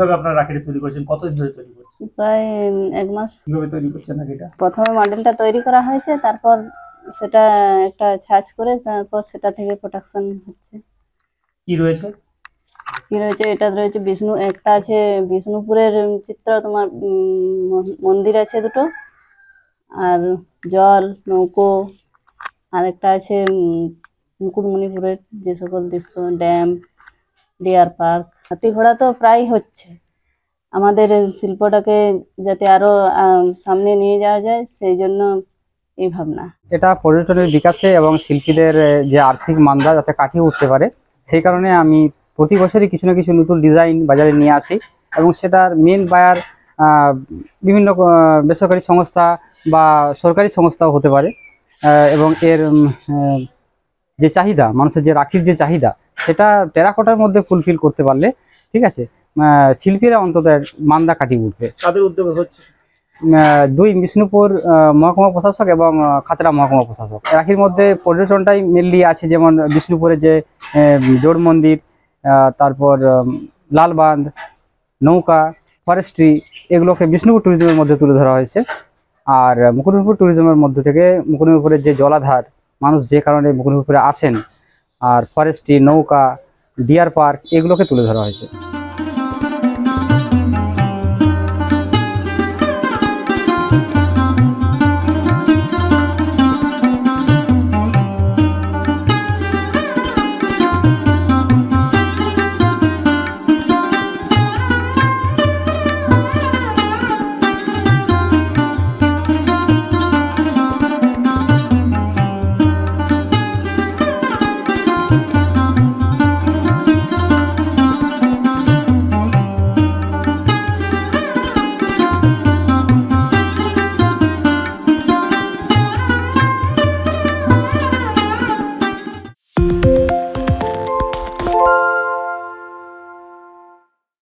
কিভাবে আপনারা রাখিটা তৈরি করছেন, কতদিন ধরে তৈরি করছেন? প্রায় 1 মাস। কিভাবে তৈরি করছেন রাখিটা? প্রথমে মডেলটা তৈরি করা হয়েছে, তারপর সেটা একটা ছাঁচ করে তারপর সেটা থেকে প্রোডাকশন হচ্ছে। কি রয়েছে? কি রয়েছে, এটা রয়েছে বিষ্ণু, একটা আছে বিষ্ণুপুরের চিত্র, তোমার মন্দির আছে দুটো, আর জল নৌকো, আর একটা আছে মুকুটমণিপুরের যে সকল দৃশ্য, ড্যাম, ডিয়ার পার্ক। হাতি ঘোড়া তো প্রায় হচ্ছে, আমাদের শিল্পটাকে যাতে আরো সামনে নিয়ে যাওয়া যায় সেই জন্য এই ভাবনা। এটা পর্যটনের বিকাশে এবং শিল্পীদের যে আর্থিক মান্দা যাতে কাটিয়ে উঠতে পারে সেই কারণে আমি প্রতি বছরই কিছু না কিছু নতুন ডিজাইন বাজারে নিয়ে আসি, এবং সেটার মেন বায়ার বিভিন্ন বেসরকারি সংস্থা বা সরকারি সংস্থাও হতে পারে। এবং এর যে চাহিদা, মানুষের যে রাখির যে চাহিদা, সেটা টেরাকোটার মধ্যে ফুলফিল করতে পারলে ঠিক আছে, শিল্পীরা অন্তত মান্দা কাটিয়ে উঠবে। তাদের উদ্যোগে হচ্ছে। দুই বিষ্ণুপুর মহকুমা প্রশাসক এবং খাতড়া মহকুমা প্রশাসক, রাখির মধ্যে পর্যটনটাই মেনলি আছে। যেমন বিষ্ণুপুরে যে জোড় মন্দির, তারপর লালবাঁধ, নৌকা, ফরেস্ট্রি, এগুলোকে বিষ্ণুপুর ট্যুরিজমের মধ্যে তুলে ধরা হয়েছে। আর মুকুটমণিপুর ট্যুরিজমের মধ্যে থেকে মুকুটমণিপুরের যে জলাধার, মানুষ যে কারণে মুকুটমণিপুরে আসেন, আর ফরেস্ট্রি, নৌকা, ডিয়ার পার্ক, এগুলোকে তুলে ধরা হয়েছে।